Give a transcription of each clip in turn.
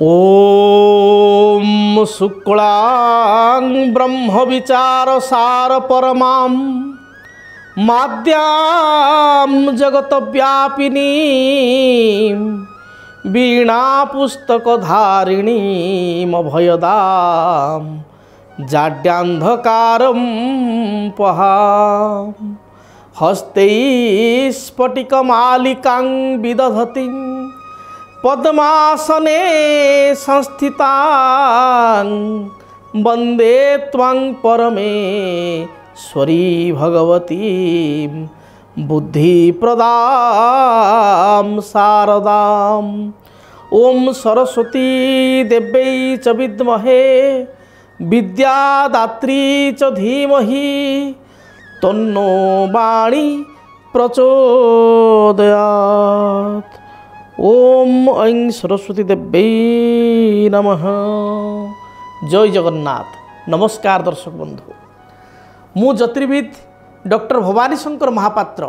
ओम शुक्लां ब्रह्म विचार सार परमां माद्यां जगत व्यापिनी वीणा पुस्तक धारिणी अभयदां जाड्यान्धकारं पहां हस्ते स्फटिकमालिकां विदधतीं पद्मासने संस्थितां वंदे त्वां परमेश्वरी भगवतीं बुद्धिप्रदां शारदां। ओम सरस्वती देव्यै च विद्महे विद्यादात्री च धीमहि तन्नो वाणी प्रचोदयात्। ओम ऐं सरस्वती देव्यै नमः। जय जगन्नाथ। नमस्कार दर्शक बंधु, मु ज्योतिर्विद डॉक्टर भवानी शंकर महापात्र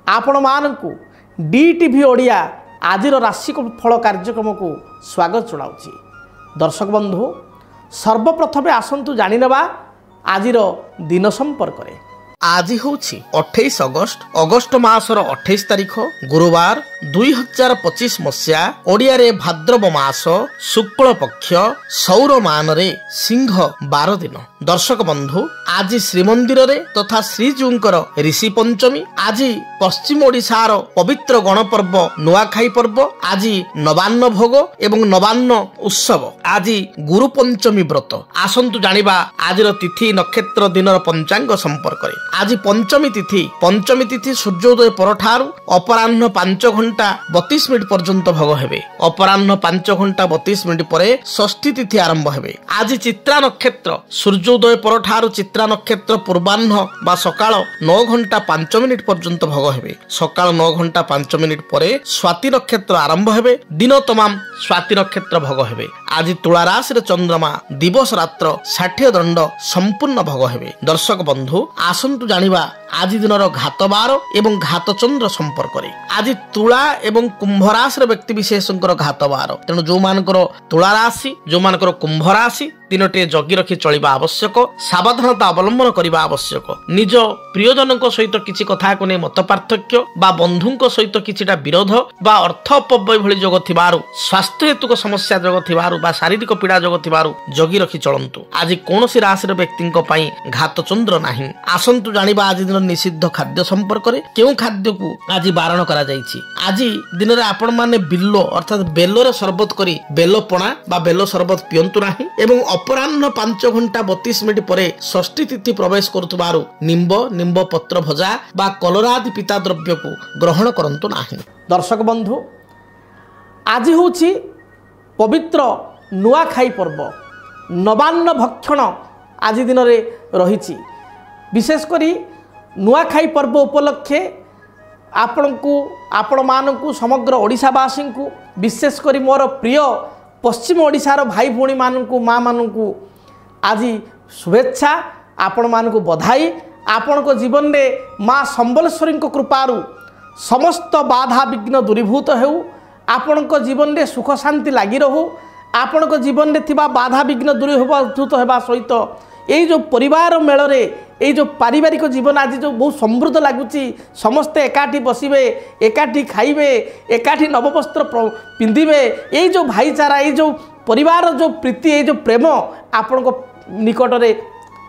आपण मानकु DTV ओडिया आजिर राशिफल कार्यक्रम को स्वागत जनाऊँगी। दर्शक बंधु, सर्वप्रथमे आसंतु जानिनेबा आजिर दिन संपर्क में। आज हूँ 28 अगस्ट मासर 28 तारिख गुरुवार 2025 मसीहा ओडिया रे भाद्रव मास शुक्ल पक्ष सौर मान रे सिंह 12 दिन। दर्शक बंधु, आज श्रीमंदिर रे तथा श्रीजूंकर ऋषि पंचमी। आज पश्चिम ओडिशार पवित्र गणपर्व नुआखाई पर्व। आज नवान्न भोग एवं नवान्न उत्सव। आज गुरु पंचमी व्रत। आसंतु जानिबा आजिर तिथि नक्षत्र दिनर पंचांग संपर्क रे। आज पंचमी तिथि सूर्योदय परठारु अपराह्न 5 घंटा 32 मिनिट पर्यंत भोग हेबे। अपराह्न 5 घंटा 32 मिनिट परे षष्ठी तिथि आरंभ हेबे। आज चित्रा नक्षत्र सूर्योदय परठारु चित्रा नक्षत्र पूर्वाह्न बा सकाळ 9 घंटा 5 मिनिट पर्यंत भोग हेबे। सकाळ 9 घंटा 5 मिनिट परे स्वाति नक्षत्र आरंभ हेबे। दिन तमाम स्वाति नक्षत्र भोग हेबे। आज तुला राशि रे चंद्रमा दिवस रात्र 60 दंड संपूर्ण भोग हेबे। दर्शक बंधु, आसंतु जानिबा आज दिनर घात बार एवं घात चंद्र संपर्क रे। आज तुला एवं कुंभ राशि व्यक्ति विशेषकर घात बार। तेणु जो मानकर तुला राशि जो मानकर कुंभ राशि तीनोटे जगी रखी चलिबा आवश्यक। सावधानता अवलंबन करबा आवश्यक। निज प्रियजन सहित किछि कथा को नै मत पार्थक्य बा बंधु सहित किछिटा विरोध बा अर्थ अपव्यय भली जग थिबारु स्वास्थ्य हेतुक समस्या जग थिबारु बा शारीरिक पीड़ा जग थिबारु जगी रखी चलंतु। आज कोनोसी राशि व्यक्ति पई घात चंद्र नाही। आसंतु जानिबा आज दिन निषिद्ध खाद्य संपर्क रे। केउ खाद्य को आज बारण करा जायछि। आज दिन रे आपण माने बिल्लो अर्थात बेलोरे शरबत करी बेलो पणा बा बेलो शरबत पियंतु नाही। एवं अपराह्न 5 घंटा 32 मिनिट परे षष्ठी तिथि प्रवेश करुथबारु निम्ब पत्र भजा बा कलरा आदि पिता द्रव्य को ग्रहण करंतु नाही। दर्शक बंधु, आज होछि पवित्र नुआखाई पर्व। नवान्न भक्षण आज दिन रे रहिछि। विशेष करी नुआखाई पर्व उपलक्षे आपण मानकु समग्र ओडिशावासी को विशेष करी मोर प्रिय पश्चिम ओडिशार भाई भौणी मानकु माँ मानकु आज शुभेच्छा। आपण मानकु बधाई। आपण को जीवन में माँ संबलेश्वरी कृपारु समस्त बाधा विघ्न दूरीभूत हेउ। आपण को जीवन में सुख शांति लगी रहू। आपण को जीवन में थिबा बाधा विघ्न दूरीभूत हेबा सहित यही जो परिवार मेल रे यही जो पारिवारिक जीवन आज जो बहुत समृद्ध लगुच। समस्ते एकाठी बसबे, एकाठी खाइबे, एकाठी नववस्त्र पिंधिबे। यही जो भाईचारा, यही जो परिवार जो प्रीति, यही जो प्रेम आपण को निकट रे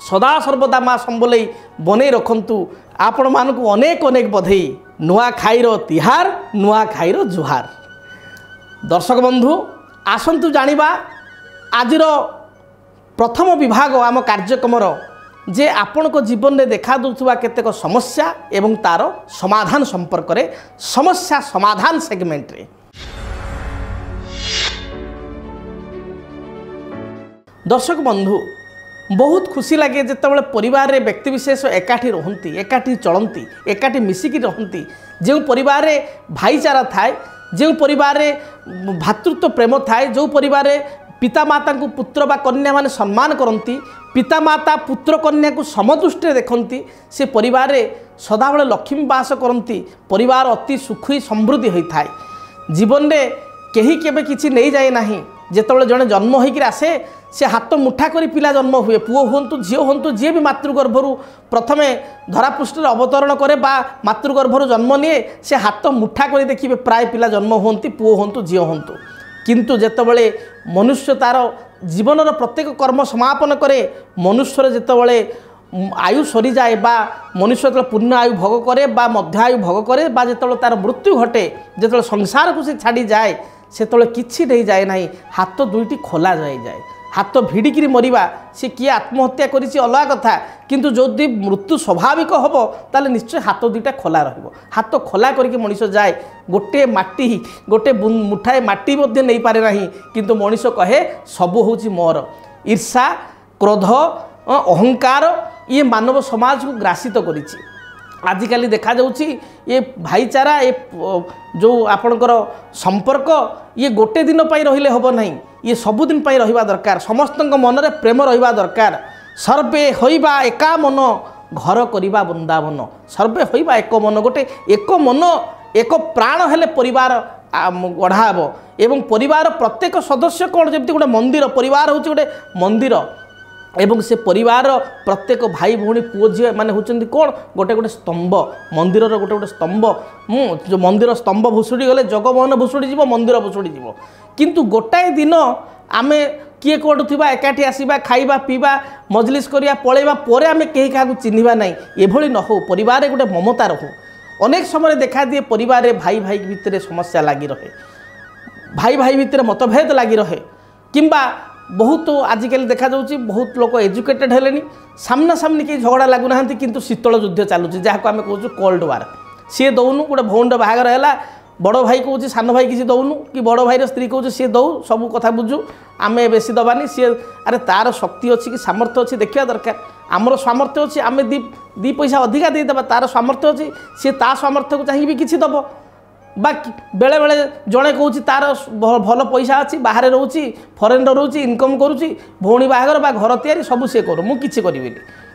सदा सर्वदा माँ संबलई बनै रखंतु। आपण मानकु अनेक अनेक बधाई। नुआ खाईर तिहार, नुआ खाईर जुहार। दर्शक बंधु, आसंतु जानिबा आजिर प्रथम विभाग आम कार्यक्रमर जे आपण को जीवन में देखा दूसरा केतेक समस्या एवं तार समाधान संपर्क रे समस्या समाधान सेगमेंट रे। दर्शक बंधु, बहुत खुशी लगे जितेबाला परिवार रे व्यक्ति विशेष एकाठी रहती, एकाठी चलती, एकाठी मिसिकी रहती। जो परिवार रे भाईचारा थाए, जो परिवार रे भातृत्व प्रेम थाए, जो परिवार रे पिता माता को पुत्र बा कन्या माने सम्मान करती, पिता माता पुत्र कन्या को समदृष्टि देखती, से परिवार रे सदाबले लक्ष्मी बास करती। परिवार अति सुखी समृद्धि होता है। जीवन में कहीं केबे किछि नहीं जाए नहीं, ଯେତେବେଳେ ଜଣେ ଜନ୍ମ ହୋଇକି ଆସେ ସେ ହାତ ମୁଠା କରି ପିଲା ଜନ୍ମ ହୁଏ, ପୁଅ ହୁଅନ୍ତୁ ଝିଅ ହୁଅନ୍ତୁ ଯିଏ ବି ମାତୃଗର୍ଭରୁ ପ୍ରଥମେ ଧରାପୃଷ୍ଠରେ ଅବତରଣ କରେ ବା ମାତୃଗର୍ଭରୁ ଜନ୍ମ ନିଏ ସେ ହାତ ମୁଠା କରି ଦେଖିବେ ପ୍ରାୟ ପିଲା ଜନ୍ମ ହୁଅନ୍ତି, ପୁଅ ହୁଅନ୍ତୁ ଝିଅ ହୁଅନ୍ତୁ। କିନ୍ତୁ ଯେତେବେଳେ ମନୁଷ୍ୟ ତାର ଜୀବନର ପ୍ରତ୍ୟେକ କର୍ମ ସମାପନ କରେ, ମନୁଷ୍ୟର ଯେତେବେଳେ आयु सरी जाए बा मनुष्य जो पूर्ण आयु भोग करे बा मध्य आयु भोग करे बा जो तार मृत्यु घटे जो संसार को से छाड़ी जाए से किसी नहीं जाए ना हाथ दुईटी खोला जाए हाथ भिड़िकी मरवा सी किए आत्महत्या करी अलग कथा किंतु जो मृत्यु स्वाभाविक हम ताले निश्चय हाथ दुईटा खोला हाथ खोला करके मनीष जाए गोटे माटी गोटे मुठाए माटी नहीं पारे ना किंतु मनीष कहे सबू हूँ मोर ईर्षा क्रोध अहंकार ये मानव समाज को ग्रासित करी आजिकल देखा जाउची ये भाईचारा ये जो आपणकर संपर्क ये गोटे दिन पाई रहिले हबो नहीं ये सबुदिन पाई रहिबा दरकार समस्त मन रे प्रेम रहिबा दरकार सर्वे होइबा एका मन घर करिबा वृंदावन सर्वे होइबा एक मन गोटे एक मन एक प्राण हेले परिवार गढ़ाब एवं परिवार प्रत्येक सदस्य कौन जमी गोटे मंदिर परिवार हूँ गोटे मंदिर एवं से परिवार प्रत्येक भाई भौणी पुओ झी मैंने होती कौन गोटे गोटे स्तंभ मंदिर गोटे गोटे स्तंभ जो मंदिर स्तंभ भुशुड़ी गले जगमोहन भुशुड़ी जीव मंदिर भुशुड़ी जीव किंतु गोटाए दिन आमे किए कौटुवा एकाठी आसवा खाइबा पीवा मजलिस करिया पलैबा परे आमे केही काहाकु चिन्हिबा नाही एभली न हो परिवार गोटे ममता रहू अनेक समय देखा दिए परिवार भाई भाई भितर समस्या लगी रहे भाई भाई भितर मतभेद लगी रहे किंबा बहुत आजिकल देखा जाउची बहुत लोग एजुकेटेड हेलेनी सामना सामनी के झगड़ा लगुना किंतु शीतल युद्ध चलुची जहाँ को आम कहूँ कोल्ड वार सी दौनु गोटे भौणी बाहागर है बड़ भाई कहूँ सान भाई किसी दौनु कि बड़ भाई स्त्री कहूँ सी दौ सब कथा बुझु आम बेसी दबानी सी अरे तार शक्ति अच्छी कि सामर्थ्य अच्छी देखा दरकार आमर सामर्थ्य अच्छी आम दी पैसा अधिका देदेबा तार सामर्थ्य अच्छी सी ता सामर्थ्य को चाहिए किसी दब बा बेले बेले जड़े कहूँ तार भल पैसा अच्छी बाहर रोची फरेन रोची इनकम करुच्ची भौणी बाहागर बा घर तैयारी सब सी करू मुझे किसी करी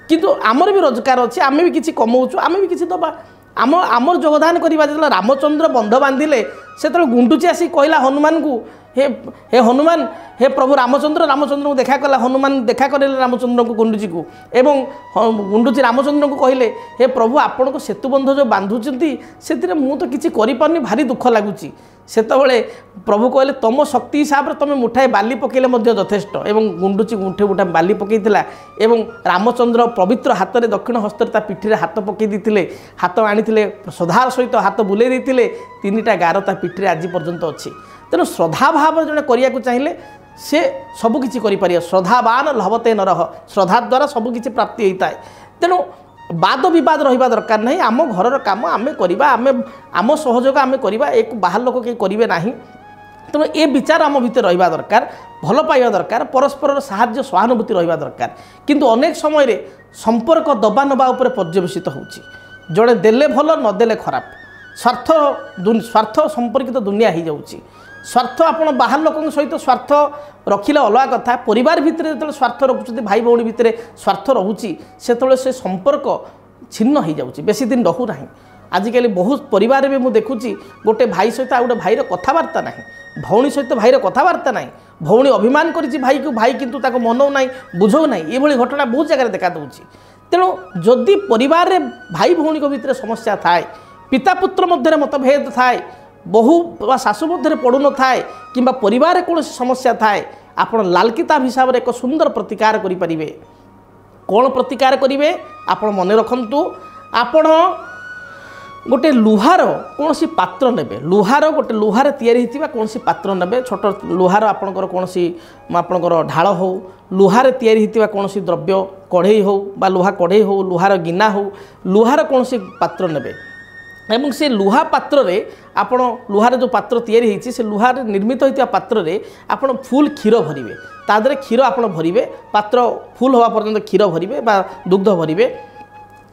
किंतु आमर भी रोजगार अच्छे आम भी किसी कमाऊँ आम भी किसी दबा आमर योगदान करवा जो रामचंद्र बंध बांधिले से गुंडुची आसी कहला हनुमान को हे हनुमान हे प्रभु रामचंद्र रामचंद्र को देखा कला हनुमान देखा करे रामचंद्र को गुंडुची को एवं गुंडुची रामचंद्र को कहले हे प्रभु आपण को सेतुबंध जो बांधुंट से मु तो किसी करें भारी दुख लगुच सेतबले प्रभु कहले तुम शक्ति हिसाब से तुम मुठाए बाली पकईले यथेष्ट एवं गुंडुची मुठे मुठा बाली पकईला एवं रामचंद्र पवित्र हाथ में दक्षिण हस्तर पिठी में हाथ पकई देते हाथ आनी श्रद्धार सहित हाथ बुले देते तीन टा गार ता पिठी आज पर्यंत अच्छी तेणु श्रद्धा भाव जड़े करने चाहिए से सबकि कर श्रद्धावान लभते नरह श्रद्धा द्वारा सबकि प्राप्ति होता है तेणु वाद विवाद रहा दरकार नहीं आम घर काम आम करवा आम सहयोग आम करवा एक बाहर लोक कहीं करेंगे ना तेणु ये विचार आम भितर रहा दरकार भल पाइबा दरकार परस्पर साहाय्य सहानुभूति रहा दरकार किंतु अनेक समय संपर्क दबा नबा उपर पर्यवेसित होची जड़े देले भल नदेले खराब स्वार्थ संपर्कित दुनिया हो जाऊँगी स्वार्थ आप बाहर लोक सहित स्वार्थ रखिले अलग कथा परिवार भितर जो स्वार्थ रखुच्च भाई भौणी भितर स्वार्थ रोचे से संपर्क छिन्न हो जाऊँगी बेसी दिन रहू ना आजिकल बहुत परिवार भी मुझे देखुची गोटे भाई सहित आ गोटे भाईर कथबार्ता ना भौणी सहित भाईर कथबार्ता ना भौणी अभिमान करी भाई को भाई किंतु ताको मनाऊ ना बुझाऊ ना ये घटना बहुत जगह देखा दूची तेणु जदि परिवार रे भाई भौणी भितर समस्या थाए पिता पुत्र मध्य मतभेद थाए बहु शाशु मध्य पड़ू न थाए कि परिवार कौन समस्या थाए आप लाल किताब हिसाब से एक सुंदर प्रतिकार करें कौन प्रतिकार करेंगे आप मन रखु आपण गोटे लुहार कौन सी पात्र ने लुहार गोटे लुहार या कौन सी पात्र ने छोट लुहार आपणकर कौन सी आपणकर ढाल हो लुहार या कौन सी द्रव्य कढ़ई हो बा लुहा कढ़ई हो लुहार गिना हो लुहार कौन सी पात्र ने एवं से लुहा पात्र रे आपण लुहार जो पात्र तैयारी होती से लुहार निर्मित होता पात्र रे आपण फुल क्षीर भरिवे तादरे क्षीर आपण भरिवे पात्र फुल हवा पर्यंत क्षीर भरिवे बा दुग्ध भरिवे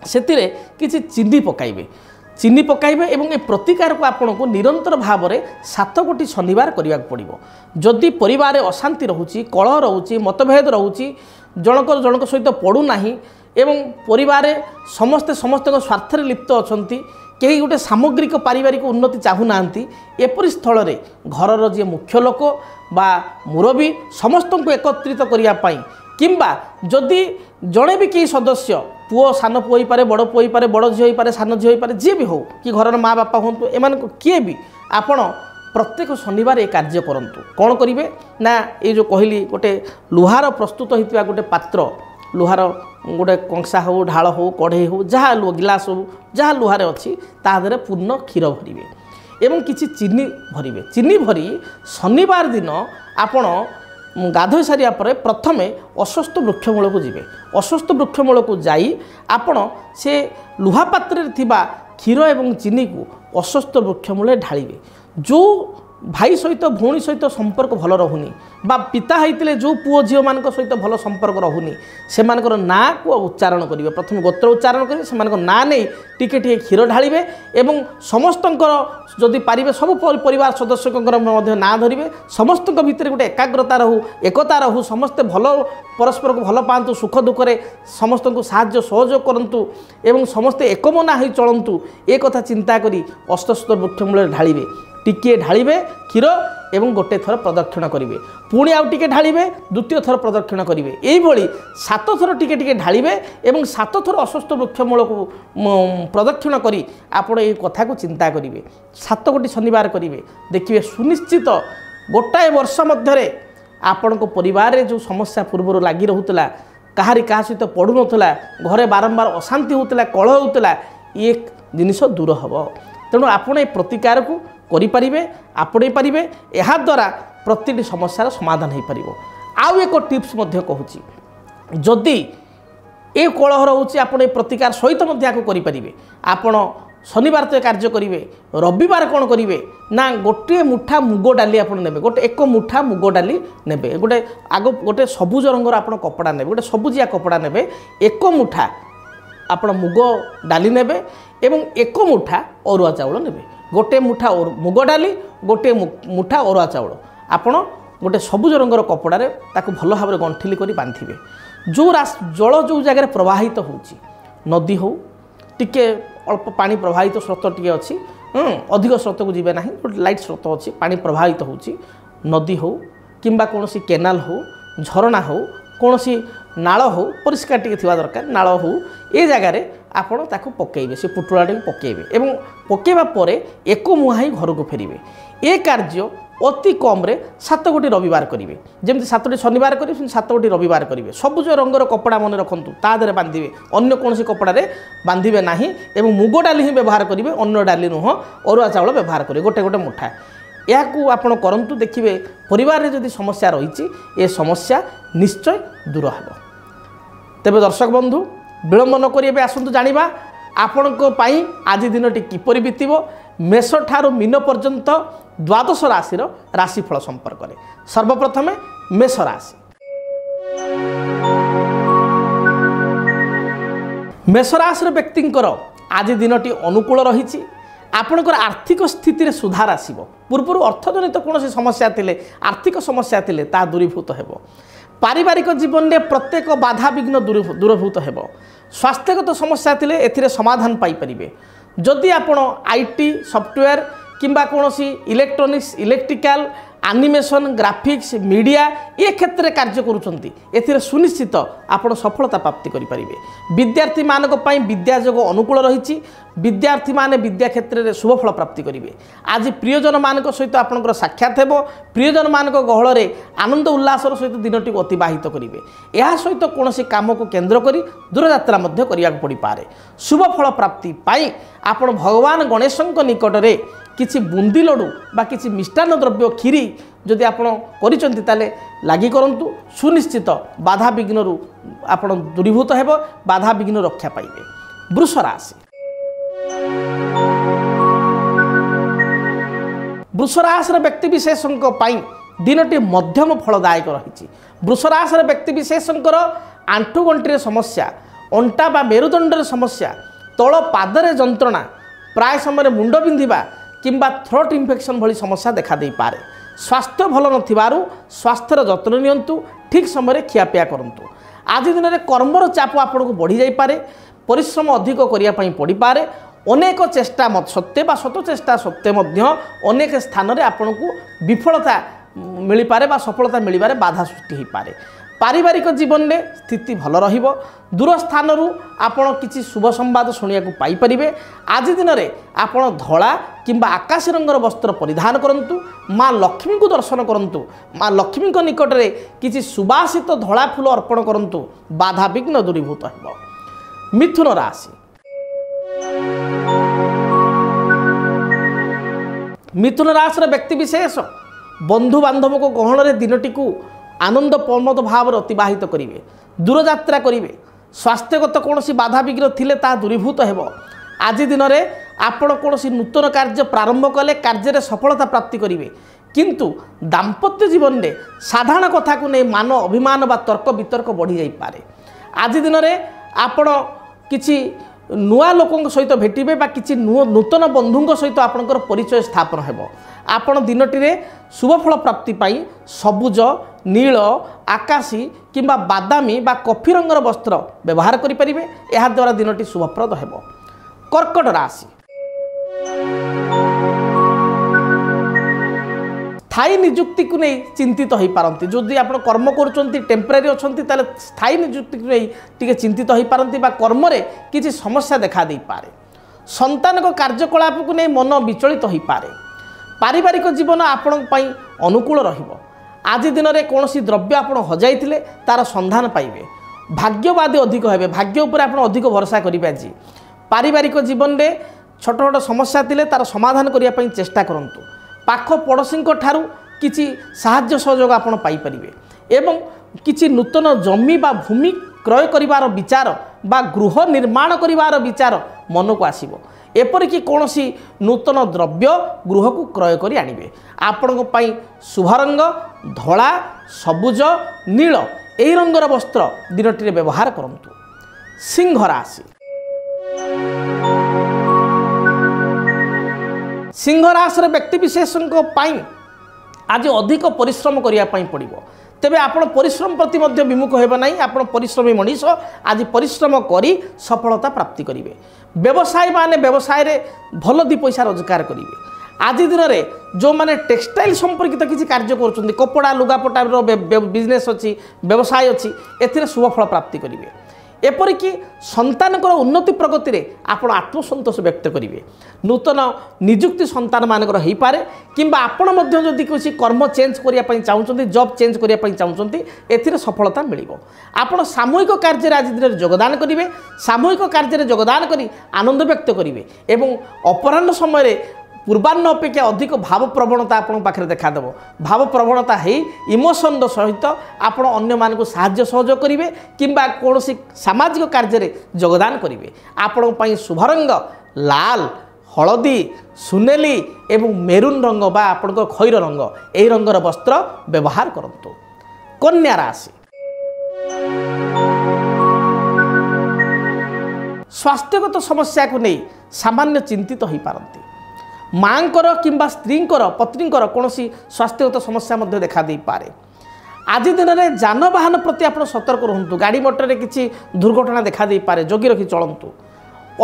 सेतिरे किछि चीनी पकाइबे एवं ए प्रतिकार को आपण को निरंतर भाव में 7 गोटी शनिवार करने पड़ो जदि परिवार अशांति रोचे कलह रोचे मतभेद रोचे जनक सहित पड़ूना एवं परिवार समस्ते समस्त स्वार्थ लिप्त अच्छा कहीं गोटे सामग्रिक पारिवारिक उन्नति चाहूना एपरी स्थल में घरर जी मुख्य लोक बा मुरबी समस्त को एकत्रित करने किंबा जदि जड़े भी कई सदस्य पुओ सान पुओ हो पारे बड़ पुओ हो पारे बड़ झी हो पारे सान झी हो पारे जी भी हो कि घर माँ बापा हूँ एम किए भी आपण प्रत्येक शनिवार ये कार्य करंतु कौन करेंगे ना ये जो कहली गोटे लुहार प्रस्तुत होता गोटे पात्र लुहार गोटे कंसा हो ढाल हो कढ़ई हो जहाँ गिलास हो जहाँ लुहारे अच्छी तादे पूर्ण क्षीर भरवे एवं किसी चीनी भरवे चीनी भरी शनिवार दिन आपण गाधोई सारिया पर प्रथमे अस्वस्थ वृक्षमूल को जीवे अस्वस्थ वृक्षमूल को जाई आपण से लुहा पात्र थिबा क्षीर एवं चीनी को अस्वस्थ वृक्षमूल ढालिवे जो भाई सहित भौणी सहित संपर्क भल रहुनी बा पिता होते जो पुओ झील मान सहित भल संपर्क रहुनी से ना को उच्चारण करेंगे प्रथम गोत्र उच्चारण करेंगे से ना नहीं टिके टिके क्षीर ढालिवे एवं समस्त जदि पारे सब परिवार सदस्य ना धरिवे समस्त भितर गोटे एकाग्रता रहू एकता रहू समस्ते भल परस्पर को भल पातु सुख दुखे समस्त को साहाय्य सहयोग करंतु एवं समस्ते एकमना हो चलतु एक कथा चिंता करी अस्वस्थ वृक्षमूल ढालिवे टिके ढालिवे क्षीर एवं गोटे थर प्रदक्षिण करेंगे पुणी आउ टिके ढालिवे द्वितीय थर प्रदक्षिण करेंगे यही 7 थर टिके टिके ढालिवे एवं 7 थर अस्वस्थ वृक्षमूल को प्रदक्षिण करी आपण ये कथा को चिंता करेंगे 7 गोटी शनिवार करेंगे देखिए सुनिश्चित गोटाए वर्ष मध्य आपण को परिवार जो समस्या पूर्व लगी रोला कहारी क्या सहित पड़ू नाला घरे बारंबार अशांति होता कलह होता ये जिनिस दूर हम तेणु आपण ये प्रतिकार को करें आपणे पारे या द्वारा प्रति समस्यार समाधान हो पार आउ एक टिप्स कहूँ जदि ये कलह रोचे आप प्रतिकार सहित करें आपण शनिवार तो कार्य करेंगे रविवार कौन करेंगे ना गोटे मुठा मुग डाली आप ने गोटे एक मुठा मुग डाली ने गोटे आग गोटे सबुज रंगर आप कपड़ा ने गोटे सबुजिया कपड़ा ने एक मुठा आप मुग डाली ने एक मुठा अरुआ चाउल ने गोटे मुठा मुग डाली गोटे मुठा अरुआ चाउल आपण गोटे सबुज रंगर कपड़े ताकू भल भाव गंठिली कर बांधे जो जल जो जगह प्रवाहित होची नदी हो टिके अल्प पानी प्रवाहित स्रोत टी अच्छी अधिक स्रोत को जीवे ना गोटे लाइट स्रोत अच्छी पानी प्रवाहित होची नदी हो किंबा कौन केनाल हो झरणा हो कौन नाल हो परिष्कार टी थी दरकार नाल हो ये जगार आपण ताकू पकेबे से पुटुला टी पकेबे एवं पकेबा परे एक मुहाई घर को फेरिबे ए कार्य अति कम रे 7 गोटी रविवार करेंगे जमी 7टी शनिवार करेंगे 7 गोटी रविवार करेंगे सबुज रंगर कपड़ा मन रखु तादे बांधे अन्य कौन कपड़े बांधे ना एवं मुग डाली ही व्यवहार करेंगे अन्न डाली नुह अरुआ चाउल व्यवहार करेंगे गोटे गोटे मुठा या आपण करंतु देखिए परिवार जदि समस्या रही ए समस्या निश्चय दूर हो तेबे दर्शक बंधु विलंब न करी आसतु जानिबा आपणको पाई आज दिनटी किपरि बीतिबो मेष ठारू मीन पर्यंत द्वादश राशि राशिफल संपर्क में सर्वप्रथम मेष राशि मेष राशि व्यक्ति आज दिनटी अनुकूल रही आपणकर आर्थिक स्थिति रे सुधार आसीबो पूर्व अर्थजनित कौन समस्या थिले आर्थिक समस्या थिले ता दूरीभूत हेबो पारिवारिक जीवन में प्रत्येक बाधा विघ्न दूरभूत हेबो स्वास्थ्यगत समस्या थिले एथिरे समाधान पाई परिबे जदि आपण आईटी सॉफ्टवेयर किंबा कौन electronics electrical animation graphics media ये क्षेत्र में कार्य करुँच सुनिश्चित आपण सफलता प्राप्ति करें विद्यार्थी मानक पई विद्याजोग अनुकूल रही विद्यार्थी माने विद्या क्षेत्र में शुभफल प्राप्ति करेंगे आज प्रियजन मान सहित आपंकर साक्षात हो प्रियजन मान गहल आनंद उल्लासर सहित दिन टी अतिबाहित करेंगे यह सहित कौन काम को केन्द्र कर दूरयात्रा करने पड़ पारे शुभफल प्राप्ति पाई आपण भगवान गणेश निकट में किसी बुंदी लडू बा किसी मिष्टान्न द्रव्य खीरी जदि आपण करिसेंती लगी करंतु सुनिश्चित बाधा विघ्न आपण दूरीभूत हेबो बाधा विघ्न रक्षा पाइबे वृष राशि वृष राशि व्यक्ति विशेषों दिनटी मध्यम फलदायक रही वृष राशि व्यक्ति विशेषकर आंठु गंठिर समस्या अंटा बा मेरुदंडर समस्या तल पादरे जंत्रणा प्राय समय मुंड बिंधिबा किंबा थ्रोट इन्फेक्शन भली समस्या देखा दे पारे स्वास्थ्य भल नथिबारु स्वास्थ्यर जत्न नियंतु ठीक समय खियापिया करंतु आज दिन में कर्मर चाप आपको बढ़ी जाई पारे परिश्रम अधिक करिया पई पड़ी पारे अनेक चेष्टा सत्वे बा शत चेष्टा सत्वे मध्य अनेक स्थान में आपन को विफलता मिल पारे बा सफलता मिलबारे बाधा सृष्टि हो पारे। पारिवारिक जीवन में स्थिति भल रहिबो। दूर स्थान आपण किसी शुभ संवाद शुणा पाई परिबे। आज दिन में आपण धला किंबा आकाश रंगर वस्त्र परिधान करंतु। माँ लक्ष्मी को दर्शन करंतु। माँ लक्ष्मी को निकट में किसी सुबासित धला फूल अर्पण करंतु। बाधा विघ्न दूरीभूत हेबो। मिथुन राशि। मिथुन राशि व्यक्ति विशेष बंधु बांधव को गहन में दिनटी को आनंद प्रमोद भाव अतिबाहित करेंगे। दूर यात्रा करेंगे। स्वास्थ्यगत कौन बाधा विघ्न थिले ता दूरीभूत हेबो। आज दिन में आपण कौन नूतन कार्य प्रारंभ कले कार्य सफलता प्राप्ति करेंगे। किंतु दाम्पत्य जीवन में साधारण कथा को नहीं मान अभिमान बा तर्क वितर्क बढ़ी जाई पारे। आज दिन में आपण किसी नुआ लोकों सहित भेटिबे बा किसी नूतन बंधुओं सहित आपणकर परिचय स्थापन हेबो। आपण दिनटी रे शुभफल प्राप्ति पाई सबुज नील आकाशी किंबा बादामी बा कॉफी रंगर वस्त्र व्यवहार करि परिबे। एहा द्वारा दिनटी शुभप्रद हेबो। कर्कट राशि। स्थायी निजुक्ति को नहीं चिंतित हो पारती। जदि आप कर्म कर टेम्परारी अच्छा ताले स्थायी निजुक्ति को नहीं टी चिंतित हो पारती बा कर्म रे किसी समस्या देखा दे पारे। संतान को कार्यकलाप को नहीं मन विचलित हो पारे। पारिवारिक जीवन आपण पई अनुकूल रहिबो। आज दिन में कौन द्रव्य आप हजाई तार संधान पाइबे। भाग्यवादी अधिक हेबे। भाग्य उपर आप अधिक भरोसा करेंगे। आज पारिवारिक जीवन में छोट छोट समस्या थिले तार समाधान करने चेष्टा करंतु। पाख पड़ोशी ठारू किसी साहाय्य सहयोग आपण पाई परिबे एवं किसी नूतन जमी बा भूमि क्रय करिवार विचार बा गृह निर्माण करिवार विचार मन को आसीबो। एपरिक कौन नूतन द्रव्य गृह को क्रय करी आनिबे। आपण पई शुभ रंग धला सबुज नील एही रंगर वस्त्र दिनटी व्यवहार करंतु। सिंह राशि। सिंह राशि व्यक्ति विशेषों आज अधिक परिश्रम करने पड़ो। तेबे आपण परिश्रम प्रति मध्य विमुख हेबा नहीं। आपण परिश्रमी मनीष आज परिश्रम करी सफलता प्राप्ति करेंगे। व्यवसाय माने व्यवसाय रे भल दी पैसा रोजगार करेंगे। आज दिन में जो माने टेक्सटाइल संपर्कित किसी कार्य कर कपड़ा लुगापटा बिजनेस अच्छी व्यवसाय अच्छी एथिरे शुभफल प्राप्ति करेंगे। एपरिक संतान उन्नति प्रगति रे आपण आत्मसंतोष व्यक्त करेंगे। नूतन निजुक्ति संतान मानकर हो पारे किंबा आपण मध्य जदि किसी कर्म चेंज करने चाहते जॉब चेंज करने चाहते एथिरे सफलता मिलिबो। आपण सामूहिक कार्य आज दिन योगदान करेंगे। सामूहिक कार्य योगदान करी आनंद व्यक्त करेंगे एवं अपराह्न समय पूर्वाह्न अपेक्षा अधिक भाव प्रवणता आपण पाखे देखादेव। भाव प्रवणता है इमोशन सहित आपण अन्य मान को साहाय्य सहयोग करेंगे किंबा कौन सामाजिक कार्य योगदान करेंगे। आपण पई शुभ रंग लाल हलदी सुनेली एवं मेरून रंग बा आपण खैर रंग यही रंगर वस्त्र व्यवहार करंतु। कन्या राशि। स्वास्थ्यगत समस्या को नहीं सामान्य चिंतित हो पारती। माँकर किंबा स्त्रींकर पत्नींकर कौन स्वास्थ्यगत समस्या मध्य देखा दे पारे। आज दिन में जानवाहन प्रति आप सतर्क रुहतु। गाड़ी मोटर किसी दुर्घटना देखा दे पारे। जगी रखी चलतु।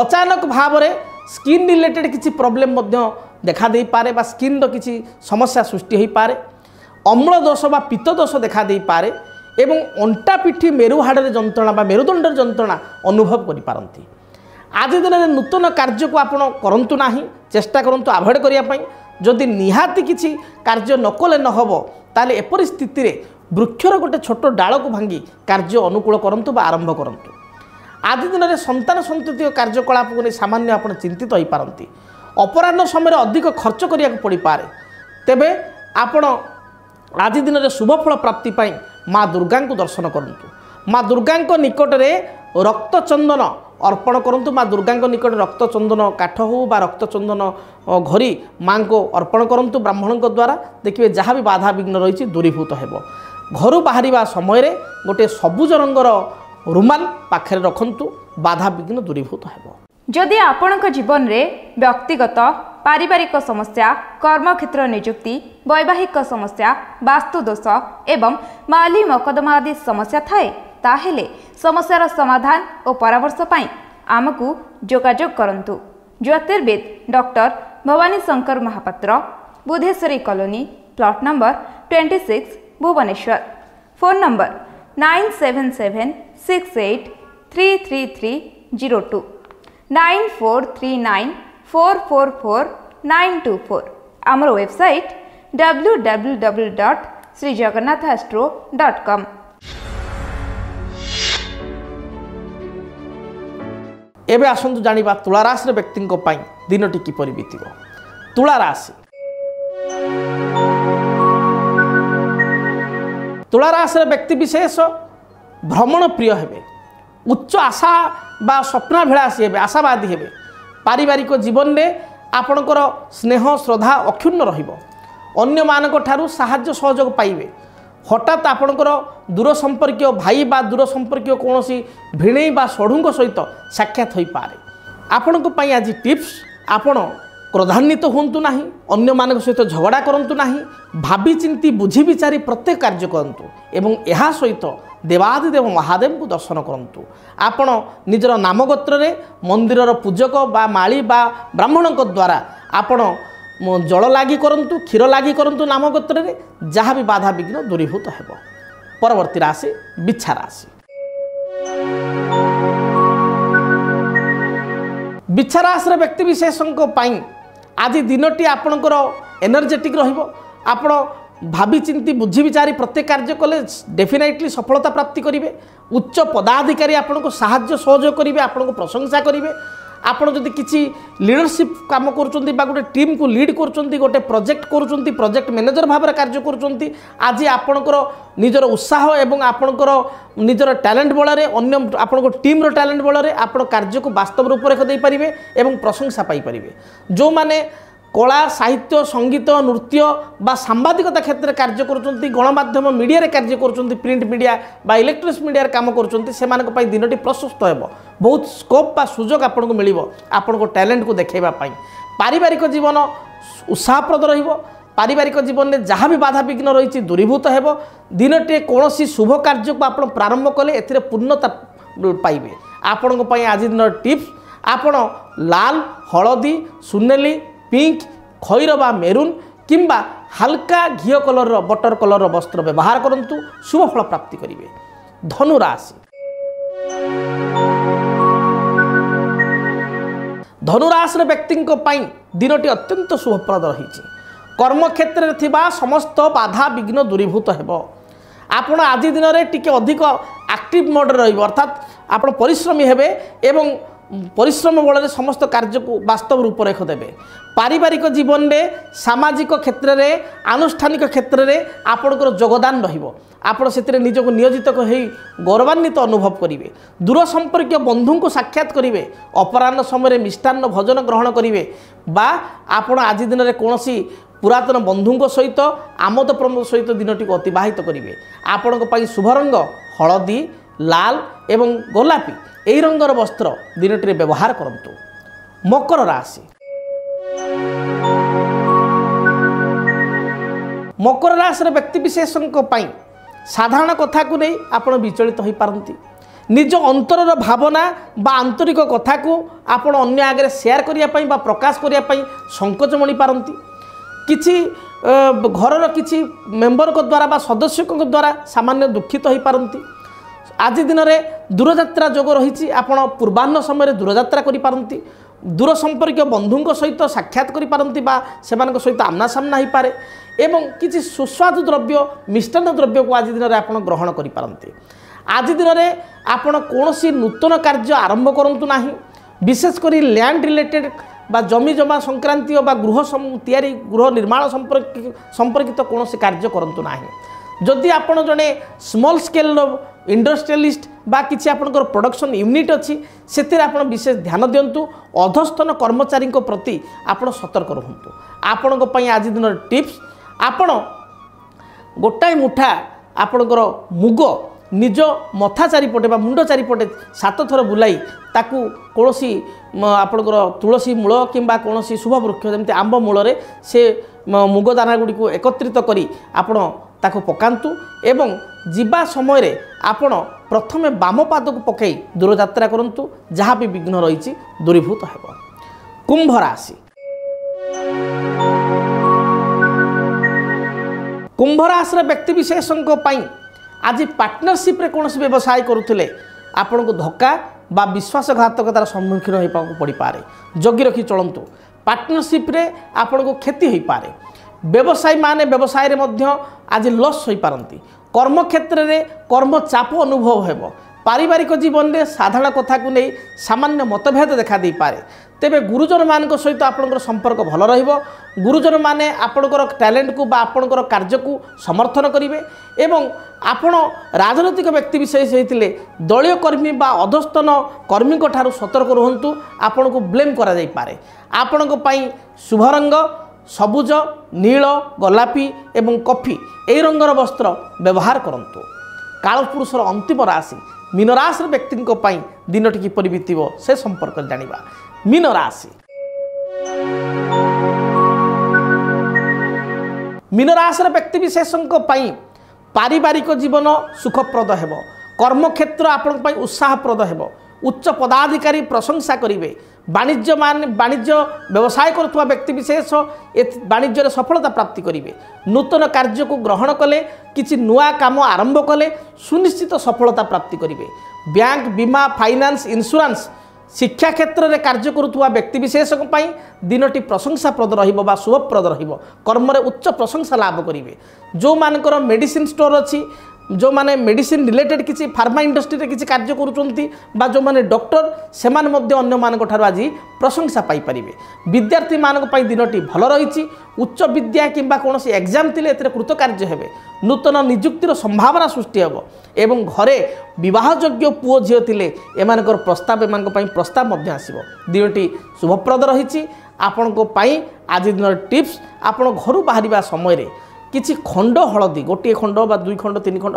अचानक भाव में स्किन रिलेटेड किसी प्रॉब्लम देखा दे पारे बा स्किन किसी समस्या सृष्टि हो पारे। अम्ल दोष बा पित्त दोष देखा दे पारे एवं अंटा पिठी मेरुहाड़ जंत्रणा बा मेरुदंड जंत्रणा अनुभव करि पारंती। आज दिन में नूतन कार्य को आपण करंतु नाही। चेष्टा करंतु अवॉइड करिया पई। जदि निहाती किसी कार्य नकले न होबो ताले एपरि स्थिति रे वृक्षर गोटे छोट डाल को भांगी कार्य अनुकूल करंतु बा आरंभ करंतु। आज दिन में संतान संतति कार्यकलाप को सामान्य आपण चिंतित हो पारंती। अपराह्न समय अधिक खर्च करिया पड़ी पारे। तेबे आपण आज दिन में शुभफल प्राप्ति पाई माँ दुर्गा को दर्शन करंतु। माँ दुर्गा निकट में रक्त चंदन अर्पण करंतु। माँ दुर्गा निकट रक्त चंदन काठ हो बा रक्त चंदन घरी माँ को अर्पण करंतु। ब्राह्मण द्वारा देखिए जहाँ भी बाधा विघ्न रही दूरीभूत हेबो। घर बाहर समय रे गोटे सबुज रंगर रुमाल पाखे रखंतु। बाधा विघ्न दूरीभूत हेबो। जदि आपणक जीवन रे व्यक्तिगत पारिवारिक समस्या कर्मक्षेत्र नियुक्ति वैवाहिक समस्या वास्तु दोष एवं माली मकदमा आदि समस्या थाए ताहेले समस्यार समाधान और परामर्श पाई आमकु जोगाजोग करंतु। ज्योतिर्विद doctor Bhabani Shankar Mahapatra, Budheswari colony, plot number 26, Bhubaneswar. Phone number 9776833302 9439444924। आमर वेबसाइट www.srijagannathastro.com। एबे आसंतु जानिबा तुला राशि व्यक्ति दिनटी किपरि बीतिब। तुला राशि तुला राशि व्यक्ति विशेष भ्रमण प्रिय हेबे, उच्च आशा बा स्वप्नाभिलाषी हेबे, आशावादी हेबे। पारिवारिक जीवन में आपणकर स्नेह श्रद्धा अक्षुण्ण रहिबो। अन्य मानक ठारू साहाय्य सहयोग पाइबे। हठात आपणकर दूर संपर्क भाई बा दूर संपर्क कौन भिणई बा षढ़ुंक सहित साक्षात हो पारे। आपण आज टिप्स, आपण क्रोधान्वित होंतु नाही, अन्य मानक सहित झगड़ा करंतु नाही, भावी चिंती बुझी विचारी प्रत्येक कार्य करंतु एवं यहा सहित देवादिदेव महादेव को दर्शन करंतु। आपण निजर नामगोत्र रे मंदिरर पूजक बा माली बा ब्राह्मण द्वारा आपण जल लागी करंतु, क्षीर लागी करंतु नामगोत्र रे, जहाँ भी बाधा विघ्न दूरीभूत हेबो। परवर्ती राशि बिच्छा राशि। बिच्छा राशि व्यक्ति विशेषों आज दिनटी आपणकर एनर्जेटिक रहिबो। आपण भावी चिंती बुझी विचारी प्रत्येक कार्य कले डेफिनेटली सफलता प्राप्ति करेंगे। उच्च पदाधिकारी आपन को साहाय्य सहयोग करेंगे, आपन को प्रशंसा करेंगे। आपड़ जदि किसी लीडरशिप काम करुँच बा गोटे टीम को लीड करुँच, गोटे प्रोजेक्ट करुँच, प्रोजेक्ट मैनेजर भाव में कार्य करुँच, आज आपणकर निजर उत्साह एवं आपणकर निजर टैलेंट बल अन्य आपण टीम टैलेंट बल आप कार्य को वास्तव रूपरेख दे पारे एवं प्रशंसा पाइपर। जो माने कला साहित्य संगीत नृत्य बा सांबादिकता क्षेत्र में कार्य करुँच, गणमाध्यम मीडिया रे कार्य करुँच, प्रिंट मीडिया बा इलेक्ट्रोनिक्स मीडिया रे काम करुँच, से दिनटी प्रशस्त हो। बहुत स्कोप बा सुजोग आपन को मिलिबो आपन को टैलेंट को देखैबा पाई। पारिवारिक जीवन उत्साहप्रद रहिबो। पारिवारिक जीवन में जहाँ भी बाधा विघ्न रही दूरीभूत हेबो। दिनटे कौन शुभ कार्य को आप प्रारंभ कले एथिरे पूर्णता पाइबे। आपण को पई आज दिन टिप्स, आपण लाल हलदी सुनेली पिंक खैर बा मेरून किंबा हल्का घी कलर बटर कलर वस्त्र व्यवहार करंतु, शुभ फल प्राप्ति करिवे। धनु राशि। धनुराशि व्यक्ति दिनटी अत्यंत शुभप्रद रही। कर्मक्षेत्र में थिबा समस्त बाधा विघ्न दूरीभूत हेबो। आपण आज दिन में टिके अधिक एक्टिव मोड रहिबो, अर्थात आपण परिश्रमी हेबे एवं परिश्रम बल समस्त कार्य को वास्तव रूपरेख देवे। पारिवारिक जीवन में सामाजिक क्षेत्र में आनुष्ठानिक क्षेत्र में आपणकर योगदान रहिबो। आपण से निज को नियोजित हो गौरवान्वित अनुभव करेंगे। दूर संपर्क बंधु को साक्षात करेंगे। अपराह्न समय मिष्टान्न भोजन ग्रहण करेंगे बा आपण आज दिन में कौन पुरातन बंधु सहित आमोद प्रमोद सहित दिनटी को अतिबाहित करेंगे। आपण शुभ रंग हलदी लाल एवं गोलापी यही रंगर वस्त्र दिनटी व्यवहार करंतु। मकर राशि। मकर राशि व्यक्ति विशेषों साधारण कथा को नहीं आपण विचलित हो पारती। निज अंतरर भावना बा आंतरिक कथा को आपण अन्य आगे शेयर करने बा प्रकाश करने संकोच मणि पारती। किछि घरर किछि मेंबर को द्वारा बा सदस्य को द्वारा सामान्य दुखित हो पारती। आज दिन में दूरयात्रा जोग रही। आपण पूर्वाह्न समय दूरयात्रा करि पारती। दूर संपर्क बंधु सहित साक्षात करि पारती बा सेमानक सहित आमना सामना हो पारे एवं किसी सुस्वादु द्रव्य मिष्टान्न द्रव्य को आज दिन में आप ग्रहण करि पारती। आज दिन में आपण कौन नूतन कार्य आरंभ करंतु नाही। विशेषकर लैंड रिलेटेड बा जमी जमा संक्रांति बा गृह निर्माण संपर्कित कौन कार्य करंतु नाही। जदि आपण जड़े स्मॉल स्केल इंडस्ट्रियलिस्ट बा किसी आपनकर प्रोडक्शन यूनिट अच्छी से विशेष ध्यान दिंतु। अधस्थन कर्मचारी प्रति आपण सतर्क रुहतु। आपण आज दिन टिप्स, आपण गोटाए मुठा आपणकर मुग निज मथा चारिपटे मुंड चारिपटे 7 थर बुलाई ताकू कौनसी आपणकर तुलसी मूल किंबा कौनसी शुभ वृक्ष जमती आंब मूल से मुग दाना गुड़ी को एकत्रित करी आपण ताको पकांतु एवं जीवा समय रे आपण प्रथमे बाम पाद को पकई दूरयात्रा करंतु। जहाँ भी विघ्न रही दूरीभूत हेब। कुंभ राशि कुंभ राशि व्यक्ति विशेषों आज पार्टनरशिप रे कौन व्यवसाय करुले आपण को धक्का बा विश्वासघातकतार सम्मुखीन हो पड़ पारे जगी रखी चलतु पार्टनरशिप रे आपण को क्षति हो पारे व्यवसायी माने व्यवसाय रे आज लॉस हो पारती कर्म क्षेत्र में कर्म चाप अनुभव हो पारिवारिक जीवन में साधारण कथा को नहीं सामान्य मतभेद देखा दे पारे तेबे गुरुजन मान सहित आपणकर संपर्क भल रहिबो गुरुजन माने आपणकर टैलेंट को बा आपणकर कार्य को समर्थन करिवे एवं आपण राजनैतिक व्यक्ति विशेष होइतिले दलीय कर्मी बा अधस्तन कर्मी को ठारू सतर्क रहंतु आपण को ब्लेम करा जाई पारे आपण को पई शुभ रंग सबुज नील गोलापी एवं कॉफी एई रंगर वस्त्र व्यवहार करंतु कालपुरुषर अंतिम राशि मीन राशि व्यक्ति दिनटी किपरि बीतिबो से संपर्क जानिबा मीन राशि मीन राशि व्यक्ति विशेषों पारिवारिक जीवन सुखप्रद हेबो कर्म क्षेत्र आपण पई उत्साहप्रद हेबो उच्च पदाधिकारी प्रशंसा करिवे वाणिज्य व्यवसाय करुवा व्यक्ति विशेष वाणिज्य सफलता प्राप्ति करेंगे नूतन कार्य को ग्रहण कले किसी नुआ काम आरंभ कले सुनिश्चित सफलता प्राप्ति करेंगे बैंक बीमा फाइनान्स इंश्योरेंस शिक्षा क्षेत्र में कार्य करुवा व्यक्ति विशेष दिनटी प्रशंसाप्रद रहा शुभप्रद कर्म उच्च प्रशंसा लाभ करेंगे जो मानकर मेडिसिन स्टोर अच्छी जो माने मेडिसिन रिलेटेड किसी फार्मा इंडस्ट्री किसी कार्य करुँच जो माने डॉक्टर से अन्य मान आज प्रशंसा पाइपर विद्यार्थी मान दिनटी भल रही उच्च विद्या किंबा कौन एग्जाम थे कृतकार्य हे नूतन निजुक्तिर संभावना सृष्टि हे एवं घरे विवाहयोग्य पुओ झील थे एम प्रस्ताव एम प्रस्ताव आसो दिनटी शुभप्रद रही आपण आज दिन टिप्स आपण घर बाहर समय किछि खंड हलदी गोटे खंड बा दुई खंड तीन खंड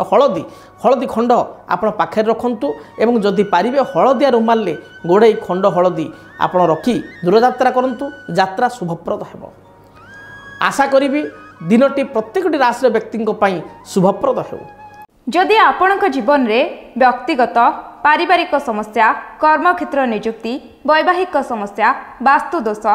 हलदी खंड आपण पाखे रखंतु एवं जदि पारिबे हलदिया रुमाल ले गोड़े खंड हलदी आपण रखी दूरयात्रा करंतु यात्रा शुभप्रद हेबो आशा करिबी दिनटी प्रत्येकटी राशि व्यक्ति शुभप्रद हेउ जदि आपणक जीवन रे व्यक्तिगत पारिवारिक समस्या कर्मक्षेत्र नियुक्ति वैवाहिक समस्या वास्तुदोष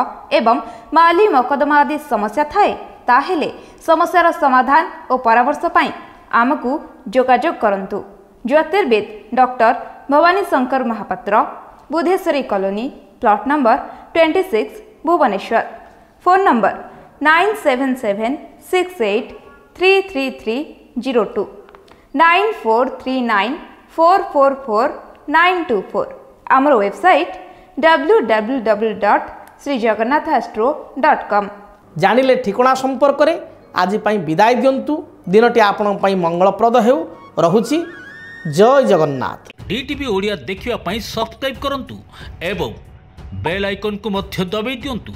एवं माली मकदमा आदि समस्या थाए ताहेले समस्यार समाधान और परामर्श पाई आमकु जोगाजोग करंतु ज्योतिर्विद doctor Bhabani Shankar Mahapatra Budheswari colony plot number 26 Bhubaneswar phone number 9776833302 9439444924 आमर वेबसाइट www.srijagannathastro.com जानिले ठिकणा संपर्क रे आज विदाय दिंतु दिनटी आपण मंगलप्रद हेउ रहुछि जय जगन्नाथ डीटीवी ओडिया देखिवा सब्सक्राइब करंतु एवं बेल आइकन को मध्य दबाई दिंतु।